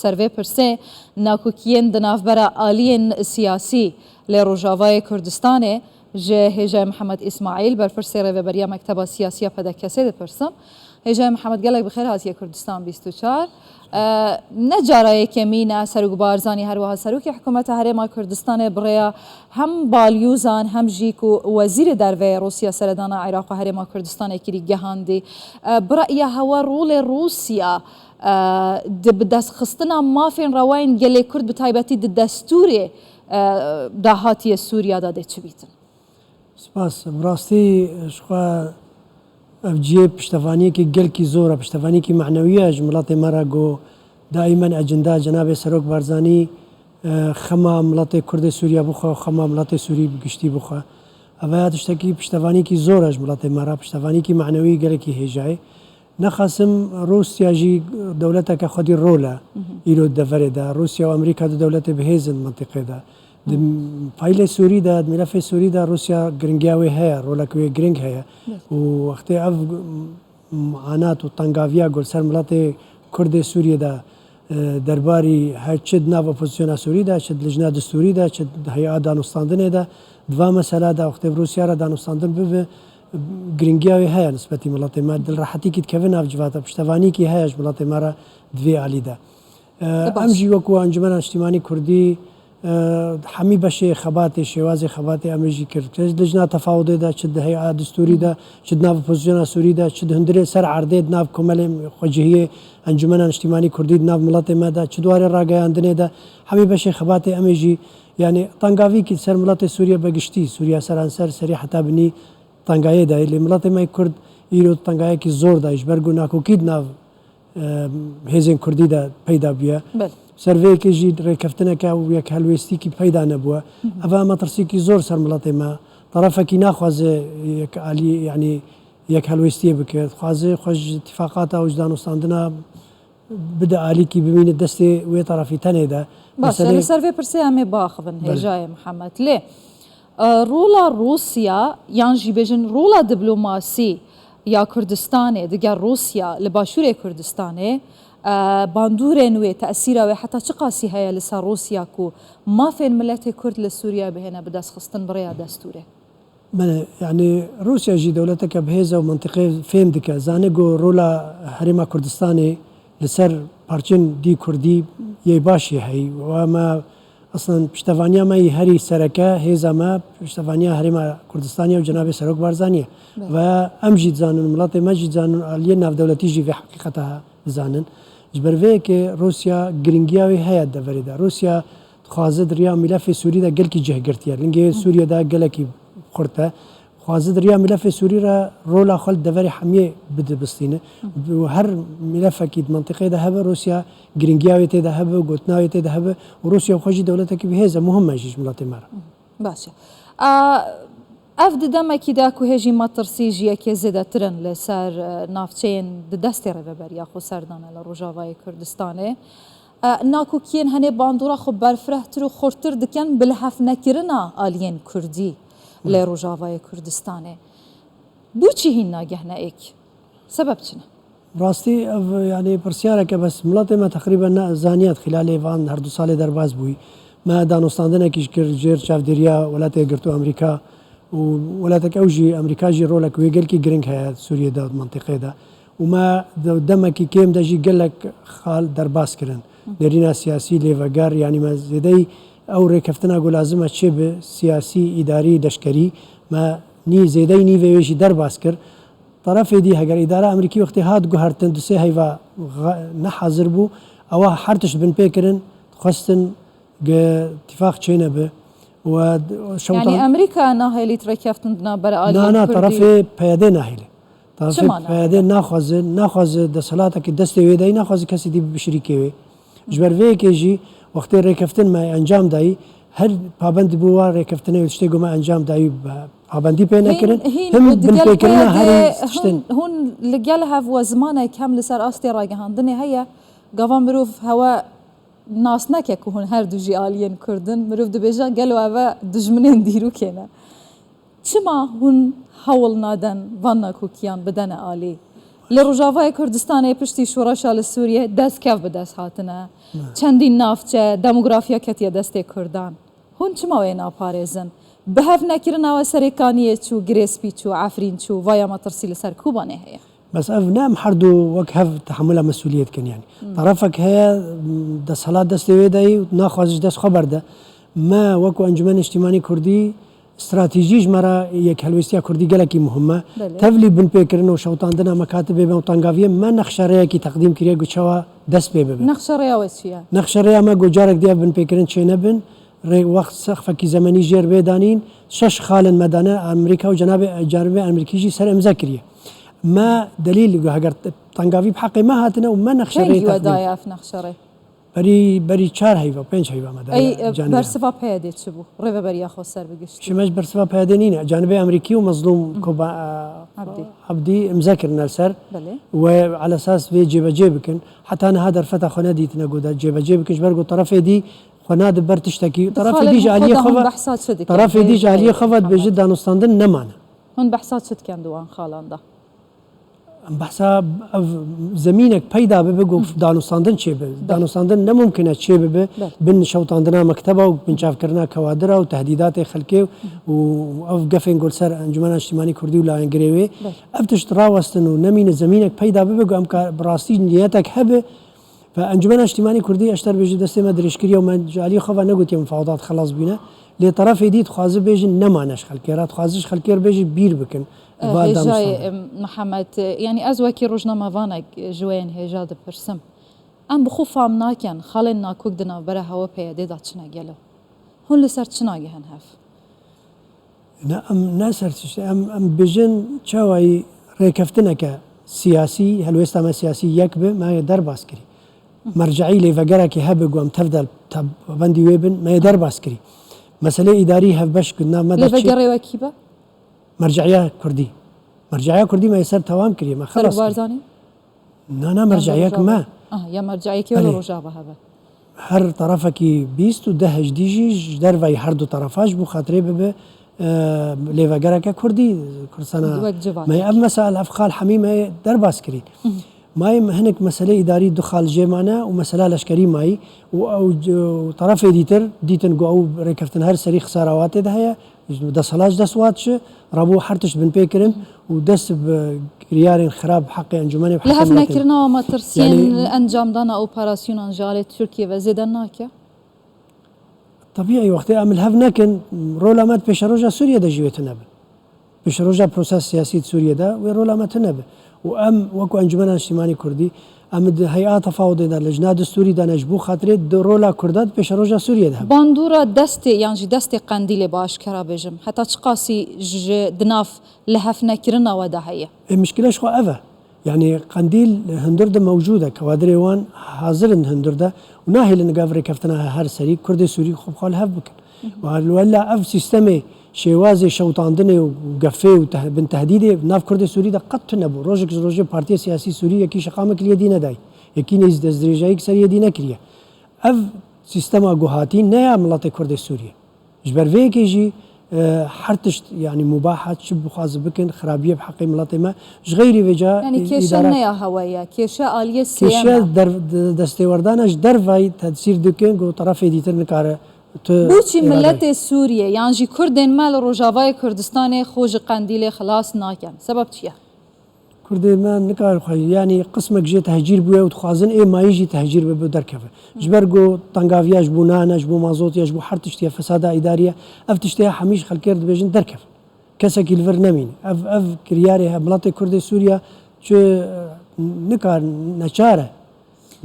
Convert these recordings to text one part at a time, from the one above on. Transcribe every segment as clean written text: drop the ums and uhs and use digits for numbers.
سروی پرسه ناکوکیین دنافبرا آلیین سیاسی لروجاوای کردستانه جه هجای محمد اسماعیل بر پرسه ریوبریا مکتبا سیاسی پدا کسی ده پرسم هجای محمد گلک بخیر هاتیه کردستان 24 نجارای کمینه سروگ بارزانی هر وها سروک حکومت هرما کردستان بریا هم بالیوزان هم جیکو وزیر دروی روسیا سردانا عراق و هرما کردستان اکری جهاندی برای هوا رول روسیا بدست خستنا مافین روین گلی کرد بتایبتی دستوری دهاتی سوریا داده چه بیتن سپاس براستی شخوا افجی پشتوانی که گل کی زوره پشتوانی که معنویه جملات مرا گو دائما اجندا جناب سروک بارزانی خما ملت کرد سوریا بخوا خما ملت سوری بگشتی بخوا اوایات اشتکی پشتوانی که زوره جملات مرا پشتوانی که معنوی گل کی هجای نخاسم روسیا جی دولتا که خودی رولا ایرو دفره ده روسیا و امریکا دو دولت بهزن منطقه ده فایل سوری ده ملف سوری ده روسیا گرنگیاوی هیا رولا کوی گرنگ هیا و وقتی اف معانات و تنگاویا گل سر ملت کرد سوریه ده درباری هر چد ناو اپوزیسیون سوری ده چد لجنه دستوری ده چد هیا دانستاندنه ده دوا مسئله ده وقتی روسیا را دانستاندن ببه گرنگیاوی هیا نسبتی ملت ما دل راحتی کت کفن اف جواتا پشتوانی کی هیاش ملت ما را دوی عالی ده امجی وکو انجمن اجتماعی کردی حمی بشه خبات شواز خبات امجی کرد لجنه تفاوض ده چد هیا دستوری ده چد ناو اپوزیسیون سوری ده چد هندره سر عرضه ناو کمال خواجهیه انجمن اجتماعی کردی ناو ملت ما ده چدوار راگایاندنه ده حمی بشه خبات امجی یعنی تنگاوی کی سر ملت سوریه بگشتی سوریه سرانسر سری حتی بنی تنگایه ده لی ملت ما کرد ایرو تنگایه کی زور داشت برگو ناکوکید ناو هزین کردی ده پیدا بیا سروی که جی رکفتنه که و یک هلوستی کی پیدا نبوه اما مترسی کی زور سر ملت ما طرف کی نخوازه یک علی یعنی یک هلوستی بکرد خوازه خوش اتفاقات او جدان استاندنا بده علی کی ببینه دست و طرفی تنه ده مثلا سروی پرسه همه باخون هجای محمد لی رولا روسیا یان جی بجن رولا دیپلماسی یا کردستانه دیگر روسیا لباشور کردستانه باندورن و تأثیره و حتی چه قاسی هیا لسا روسیا کو ما فين ملت کرد لسوریا بهنا بدست خستن برای دستوره بله يعني روسيا جي دولتك بهذا ومنطقة فهم دكا زانجو رولا هرما كردستاني لسر بارچن دي كردي يباشي هي وما اصلا پشتوانیا ما هری سرکه هیزا ما پشتوانیا هرما کردستانیا و جناب سروک بارزانیه و ام جید زانن ملت ما جید زانن علیه ناف دولتی جی في حقیقتها زانن جبروی که روسیا گرینگیاوی هیات دفریده روسیا خوازد ریا ملف سوری دا گل کی جهگرتیه لنگه سوریا دا گل کی خورته خوازد ریا ملف سوری را رولا خل دفری حمیه بده بستینه و هر ملف اكيد منطقه ده هبه روسيا گرینگیاوی ته ده هبه گوتناوی ته ده هبه و روسيا خوشی دولت کی بهزه مهمه جیش ملت مره باشه افد دم كده كهجي مطرسي جي كي زيادة ترن لسر نافچين دستي ربر يا خو سردان لروجاوای کردستانه ناکو کین هنه باندورا خو برفره ترو خورتر دکن بالحف نکرنا آلین کردی لروجاوای کردستانه بو چی هین ناگهنا ایک سبب چنه راستی يعني برسيارك بس ملت ما تقريبا زانيات خلال وان هر 2 سال درباز بوي ما دانستاندنه كيش جير شاف ديريا ولا تقرتو امريكا ولا تكوجي امريكا جي رولك ويقول كي جرينك هي سوريا دا منطقه دا وما دمك كيم دا جي قال لك خال درباس كرن درينا سياسي ليفاجار يعني ما زيدي او ركفتنا اقول لازم اتشب سياسي اداري لشكري ما ني زيدي ني ويشي درباس كر طرف دي هجر اداره امريكي وقت هاد جوهرتن دسي هيفا نحاضر بو او حرتش بن بيكرن خستن اتفاق تشينا به يعني امريكا ناهيلي تركفتن برا لا طرف پیاده ناهيلي طرف پیاده ناخذ دسالاتك دستي ويداي ناخذ كسي دي بشريكي وي جبر في كيجي وقت ركفتن ما انجام داي هر پابند بوار ركفتن وشتيغو ما انجام داي پابندی پی نکردن هم بن پیکرنا هری تشتن هون لقالها في زمانه كامل سر استي راگهاندنی هيا قوام مروف هوا ناس نکه هون هر دو جی آلین کردن مروف دبیجا گلو اوه دجمنین دیرو کنه چما هون حول نادن وانا کوکیان بدن آلی لە ڕۆژاوای کوردستانی پشتی شۆڕەشە لە سووریە دەستکەف بەدەست هاتنە چەندین ناوچە دەموگرافیا کەتیە دەستێک کوردان هون چماوەیە ناپارێزن بەهەف نەکردنەوە سەرێکانیە چوو گرێسپی چوو عفرین چوو وایە مەترسی لەسەر کوبانێ هەیە بس اف نام حردو وك هف تحمل مسؤولية كان يعني طرفك هي دس حالات دست ويداي ناخذ دس خبر ده ما وكو انجمن اجتماعي كردي استراتيجيج مرا يك هلوستيا كردي قالك مهمه تفلي بن بيكرن وشوطان دنا مكاتب وطنقافيه ما نخشريه كي تقديم كريا قشوا دس بيبه نخشريه وشيا نخشريه ما جوجارك ديا بن بيكرن شينبن وقت سقفك زمني جير بيدانين شش خالن مدانه امريكا وجناب جانب امريكي سر امزكريه ما دليل هاجر طنقافي بحقي ما هاتنا وما نخشري ودايا في نخشري بري 4 هيفا 5 هيفا مدى اي برسفا بهادي تشبو ريفا بريا خو سر بقشت شماش برسفا بهادينين جانبي امريكي ومظلوم كوبا عبدي مذاكر نالسر وعلى اساس في جيبكن حتى انا هذا الفتى خنادي تنقود جيبكن برقو طرف دي خناد برتشتكي طرف دي جاليه خفض طرف دي جاليه خفض بجد دانستاندن نمانه هون بحثات شد كان دوان خالاندا بحثا زمينك بيدا ببقوا في دانوستاندن شيء دانوستاندن نممكن شيء بن شوطاندنا مكتبه وبن شاف كرنا كوادره وتهديدات خلقيه وأف قفين قول سر انجمن اجتماعي كردي ولا انجريوي افتش تراوستن ونمين زمينك بيدا ببقوا ام براستي نيتك هبه فانجمن اجتماعي كردي اشتر بيجي دستي ما دريشكريا وما جالي خفا نقول يوم مفاوضات خلاص بينا لطرف يديد خواز بيجي نمانش خلكيرات خوازش خلكير بيجي بير بكن هجاي محمد يعني ازوكي روجنا مافانك جوين هجا دبرسم ام بخوف ام ناكن خالنا كوكدنا برا هوا بيدي داتشنا جلو هون لسر تشنا جهن هف نعم ناسر ام بيجن تشاوي ريكفتنك سياسي هل ويستما سياسي يكبه ما يقدر باسكري مرجعي لي فقرك هبق وام تفضل تب بندي ويبن ما يقدر باسكري مسألة إدارية هف بش قلنا ما دشي لفقري وكيبه مرجعيه كردي ما يصير توام كريه ما خلص بارزاني نا مرجعيه ما يا مرجعيه كي ولا رجابه هذا هر طرفك بيست ودهج ديجي درفاي هر دو طرفاش بو خاطري بب ليفاغرك كردي كرسنا ما ياب مسائل افخال حميمه درباس كري ماي هنك مسألة إدارية دخل جيمانا ومسألة لشكري ماي وطرف ديتن قو ركفتن هر سري خسارات ده هي دس هلاش دس واتش رابو حرتش بن بيكرن ودس بريارين خراب حق انجمني بحق لهف نكرنا وما ترسين يعني انجام دانا اوبراسيون انجالي تركيا وزيدناك طبيعي وقت اعمل هف نكن رولامات بشروجا سوريا دا جيوت نبه بشروجا بروسيس سياسي سوريا دا ورولامات نبه وام وكو انجمن اجتماعي كردي امد هيئات تفاوض دا لجنه دستوري دا نجبو خاطر رولا كردات بشروجا سوريا ده باندورا دستي يعني دستي قنديله باش كرا بجم حتى تقاسي دناف لهف نكرنا ودا هي المشكله شو افا يعني قنديل هندرده موجوده كوادر وان حاضر هندرده وناهي نقافري كفتنا هر سري كردي سوري خب خال هف بكن ولا اف سيستمي شوازي شوطاندني وقفي بن تهديدي ناف كرد سوري ده قد تنبو روجك بارتي سياسي سوري يكي شقامك اليدينا داي يكي نيز دزدريجايك سر يدينا كريا اف سيستما قوهاتين نيا ملات كرد سوريا جبر فيك يجي حرتش يعني مباحة شب خاز بكن خرابية بحقي ملاتي ما غيري وجا يعني كيشا نيا هوايا كيشا آلية سياما كيشا دستي وردانش درفاي تدسير دكين قو طرف يديتر نكاره بوچی ملت سوریه یعنی جی کردن مال روجاوای کردستان خوش قندیل خلاص ناکن سبب چیه؟ كردي ما نكار خوي يعني قسمك جي تهجير بويا وتخازن ايه ما يجي تهجير ببو دركفه جبرقو طنقافيا جبو نانا جبو مازوت جبو حرتشتيا فسادة إدارية افتشتيا حميش خلكير دبيجن دركف كسك الفر نمين اف كرياري ملاتي كردي سوريا شو نكار نشاره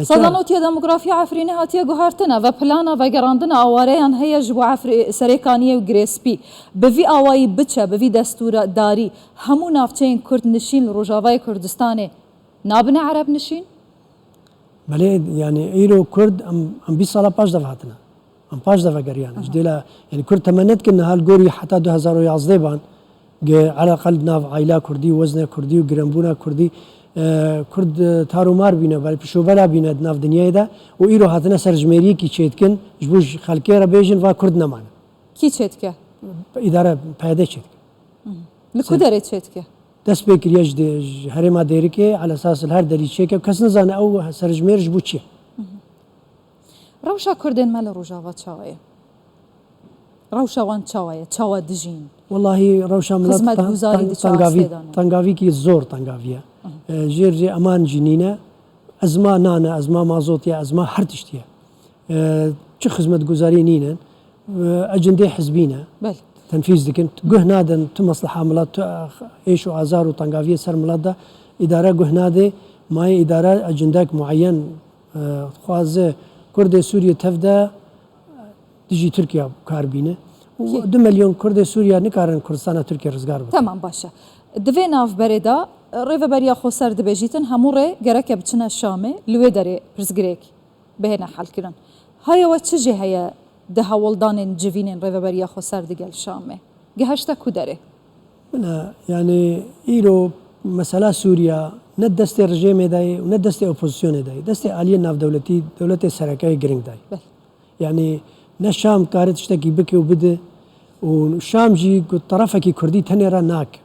صدانوتيا ديموغرافيا عفريني هاتيا جوهرتنا وبلانا وجراندنا اواريان هي جبو عفري سريكانيه وغريسبي بفي اواي بتشا بفي دستور داري همو نافچين كرد نشين روجاواي كردستاني نابنا عرب نشين بله يعني ايرو كرد ام 20 سال باش دفعتنا ام باش دفع جريان جديلا يعني كرد تمنيت كنا هالجوري حتى 2011 بان على الاقل ناف عائله كردي وزن كردي وجرنبونا كردي كرد تارو مار بينا بل بشوبلا بينا ناف دنيا دا وإيرو هاتنا سرجميري كي تشيتكن جبوش خلكيرا بيجن و كرد نمان كي تشيتك؟ إدارة بيادة تشيتك لكو داري تشيتك؟ دەست پێ کریەش هەرێما دێرکێ على اساس هەر دەریچێکە کەس نزانە ئەو سەرژمێرش بوو چییە. ڕەوشە کوردێن مە لە ڕۆژاوا چاوەیە ڕەوشەوان چاوایە چاوە دژین واللهی ڕەوشە تەنگاویکی زۆر تەنگاویە ژێرجێ ئەمان جینینە ئەزما نانە ئەزما مازۆتیە ئەزما هەر تشتیە چ خزمەت گوزاری نینن ئەجندێ حزبینە تەنفیز دکن گوه نادن تو مەسلحە مڵات تو ئێش و ئازار و تەنگاویە سەر مڵاتدا ئیدارە گوه نادێ مایە ئیدارە ئەجنداک معەن خوازە کوردی سووریە تەفدا دژی تورکیا کاربینە 2 ملیۆن کوردی سووریا نکارن کوردستانە تورکیا ڕزگار بکەن. تەمان باشە divê navberêda rêveberiya xweser dibêjîtin hemû rê gereke biçine Şamê li wê derê pirsgirêk bihêne helkirin. Haya we çi jê heye di hewildanên civînên rêveberiya xweser digel Şamê? Giheşte ku derê? Yani îro mesela Sûriya ne destê rejêmê dayê û ne destê opozisyonê dayê destê aliyê navdewletî dewletê serekeyê giring dayê. Yani ne Şam kare tiştekî bike û bide û Şam jî tarafekî Kurdî tenê re nake.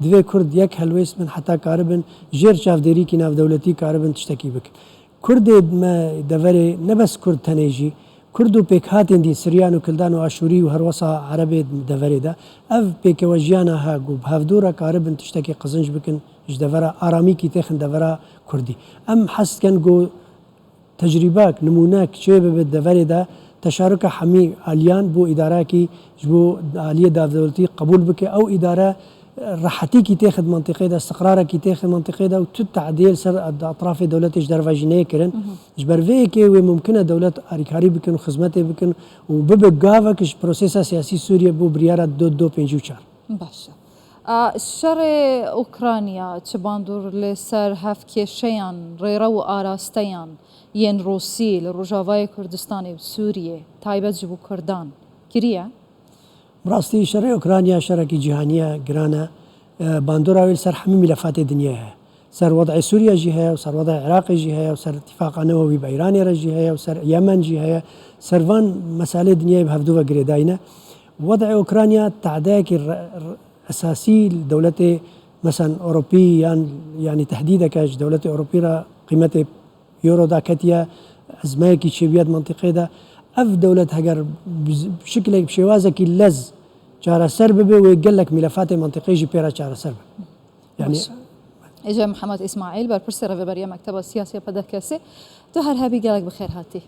Divê Kurd yek helwêst bin heta karibin jêr çavderîkî navdewletî karibin tiştekî bikin. Kurdê me deverê ne bes Kurd tenê jî Kurd û pêkhatên dî Siryan û Kildan û Aşûrî û herwesa Erebê deverê de ev pêkeva jiyana ha û hevdûra karibin tiştekî qizinc bikin ji devera aramîkî têxin devera Kurdî. Em hes dikin got tecrîbek nimûnek çê bibe deverê de teşarûka hemî aliyan bû îdarekî ji bo aliyê navdewletî qebûl bike ew îdare راحتيكي تاخذ منطقه ده استقرارك تاخذ منطقه ده وتتعديل سر اطراف دولتي درفاجينيه كرن جبرفيكي وممكنه دولت اريكاري بكن وخدماتي بكن وببقافك بروسيسا سياسي سوريا بو بريارة دو بينجو چار باشا شر اوكرانيا تشباندور لسر هفكيشيان ريرو آراستيان ين روسي لروجاواي كردستاني بسوريا تايبت جبو كردان كريا براستی شر اوکراینیا شرکی جهانیه گرانه باندورا ویل سر همه ملفات دنیا ها سر وضع سوریا جهه و سر وضع عراق جهه و سر اتفاق نووي با ایران را جهه و سر یمن جهه سروان مسائل دنیا به هفدو گریداینه وضع اوکراینیا تعداك اساسي لدولة مثلا اوروبي يعني تهديدا كاج دولة اوروبي را قيمته يورو داكتيا ازمايكي شبيات منطقه ده اف دولة هجر بشكل بشوازك اللز جارة سرب ويقول لك ملفات منطقية جي بيرا جارة سرب يعني اجا محمد اسماعيل برپرسي رفبريا مكتب السياسية بدكاسي تو هر هبي قالك بخير هاتي